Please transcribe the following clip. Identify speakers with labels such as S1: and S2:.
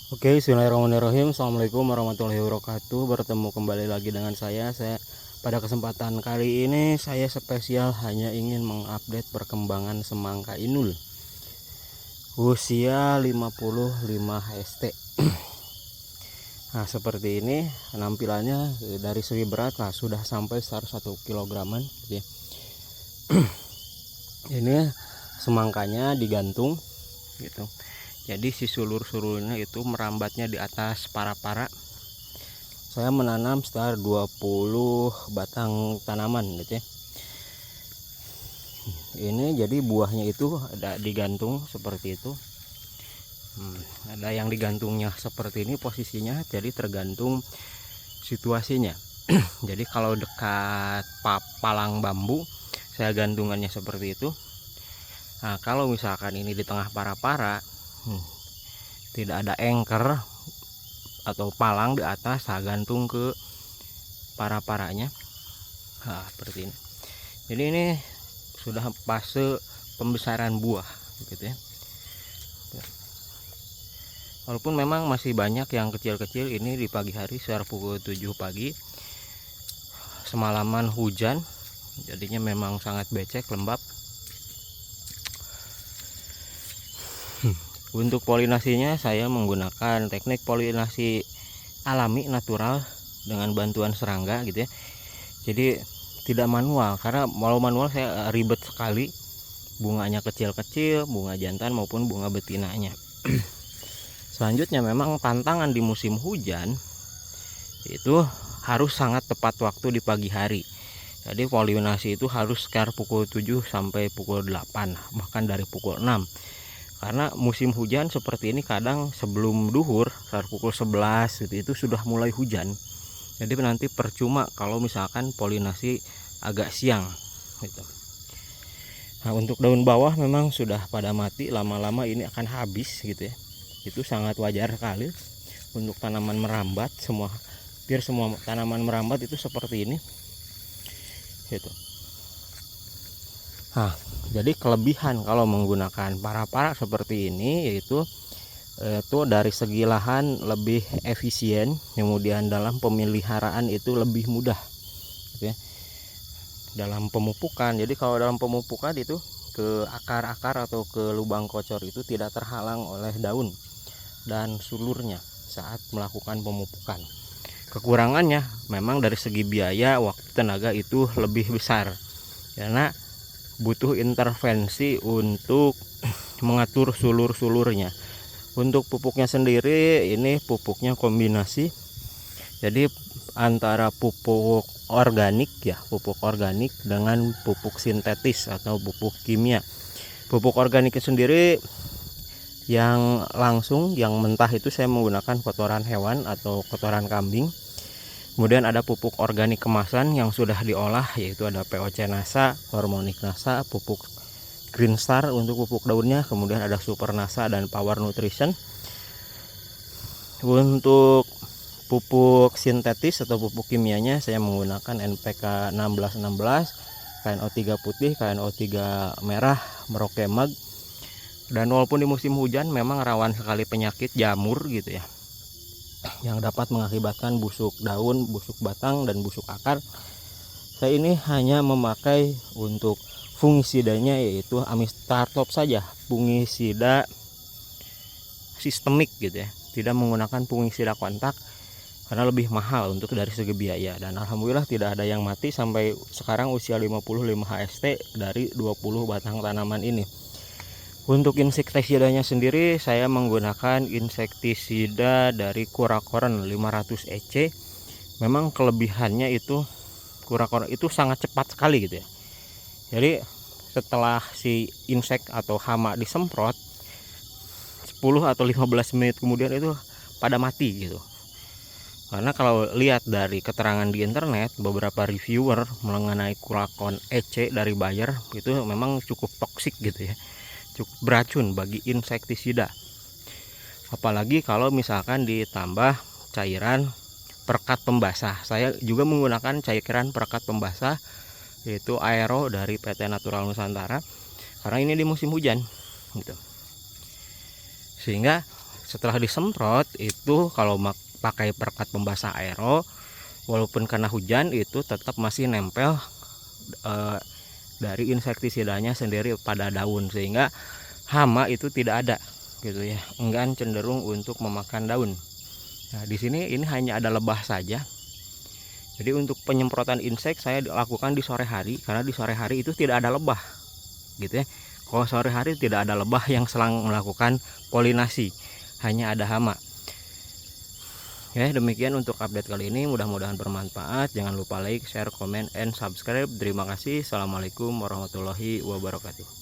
S1: Oke, bismillahirrahmanirrahim. Assalamualaikum warahmatullahi wabarakatuh. Bertemu kembali lagi dengan saya. Pada kesempatan kali ini saya spesial hanya ingin mengupdate perkembangan semangka inul usia 55 HST. Nah, seperti ini penampilannya. Dari segi berat sudah sampai 1 kilograman gitu ya. Ini semangkanya digantung gitu. Jadi si sulur-sulurnya itu merambatnya di atas para-para. Saya menanam sekitar 20 batang tanaman gitu ya. Ini jadi buahnya itu ada digantung seperti itu. Ada yang digantungnya seperti ini posisinya, jadi tergantung situasinya. Jadi kalau dekat palang bambu saya gantungannya seperti itu. Nah, kalau misalkan ini di tengah para-para, tidak ada anchor atau palang di atas, saya gantung ke para-paranya. Nah, seperti ini. Jadi ini sudah fase pembesaran buah gitu ya. Walaupun memang masih banyak yang kecil-kecil. Ini di pagi hari sekitar pukul 7 pagi. Semalaman hujan, jadinya memang sangat becek, lembab. Untuk polinasinya saya menggunakan teknik polinasi alami natural dengan bantuan serangga gitu ya. Jadi tidak manual, karena kalau manual saya ribet sekali. Bunganya kecil-kecil, bunga jantan maupun bunga betinanya. Selanjutnya memang tantangan di musim hujan itu harus sangat tepat waktu di pagi hari. Jadi polinasi itu harus sekitar pukul 7 sampai pukul 8, bahkan dari pukul 6. Karena musim hujan seperti ini kadang sebelum duhur sekitar pukul 11 itu sudah mulai hujan. Jadi nanti percuma kalau misalkan polinasi agak siang gitu. Nah, untuk daun bawah memang sudah pada mati, lama-lama ini akan habis gitu ya. Itu sangat wajar sekali untuk tanaman merambat. Hampir semua tanaman merambat itu seperti ini gitu. Nah, jadi kelebihan kalau menggunakan para-para seperti ini yaitu itu dari segi lahan lebih efisien, kemudian dalam pemeliharaan itu lebih mudah gitu ya. Dalam pemupukan, jadi kalau dalam pemupukan itu ke akar-akar atau ke lubang kocor itu tidak terhalang oleh daun dan sulurnya saat melakukan pemupukan. Kekurangannya memang dari segi biaya, waktu, tenaga itu lebih besar karena butuh intervensi untuk mengatur sulur-sulurnya. Untuk pupuknya sendiri, ini pupuknya kombinasi. Jadi antara pupuk organik ya, pupuk organik dengan pupuk sintetis atau pupuk kimia. Pupuk organiknya sendiri yang langsung, yang mentah itu saya menggunakan kotoran hewan atau kotoran kambing. Kemudian ada pupuk organik kemasan yang sudah diolah, yaitu ada POC Nasa, Hormonik Nasa, pupuk Green Star untuk pupuk daunnya, kemudian ada Super Nasa dan Power Nutrition. Untuk pupuk sintetis atau pupuk kimianya saya menggunakan NPK 1616, KNO3 putih, KNO3 merah, Merauke Mag. Dan walaupun di musim hujan memang rawan sekali penyakit jamur gitu ya, yang dapat mengakibatkan busuk daun, busuk batang, dan busuk akar. Saya ini hanya memakai untuk fungisidanya yaitu Amistartop saja, fungisida sistemik gitu ya, tidak menggunakan fungisida kontak karena lebih mahal untuk dari segi biaya. Dan alhamdulillah tidak ada yang mati sampai sekarang usia 55 HST dari 20 batang tanaman ini. Untuk insektisidanya sendiri saya menggunakan insektisida dari Curacoren 500 EC. Memang kelebihannya itu Curacoren itu sangat cepat sekali gitu ya. Jadi setelah si insek atau hama disemprot 10 atau 15 menit kemudian itu pada mati gitu. Karena kalau lihat dari keterangan di internet, beberapa reviewer mengenai Curacoren EC dari Bayer itu memang cukup toksik gitu ya, cukup beracun bagi insektisida. Apalagi kalau misalkan ditambah cairan perekat pembasah. Saya juga menggunakan cairan perekat pembasah yaitu Aero dari PT Natural Nusantara karena ini di musim hujan gitu. Sehingga setelah disemprot itu kalau pakai perkat pembasah aero, walaupun kena hujan itu tetap masih nempel dari insektisidanya sendiri pada daun, sehingga hama itu tidak ada gitu ya, enggan cenderung untuk memakan daun. Nah, di sini ini hanya ada lebah saja. Jadi untuk penyemprotan insek saya lakukan di sore hari, karena di sore hari itu tidak ada lebah gitu ya. Kalau sore hari tidak ada lebah yang sedang melakukan polinasi, hanya ada hama. Ya, demikian untuk update kali ini, mudah-mudahan bermanfaat. Jangan lupa like, share, comment, and subscribe. Terima kasih. Assalamualaikum warahmatullahi wabarakatuh.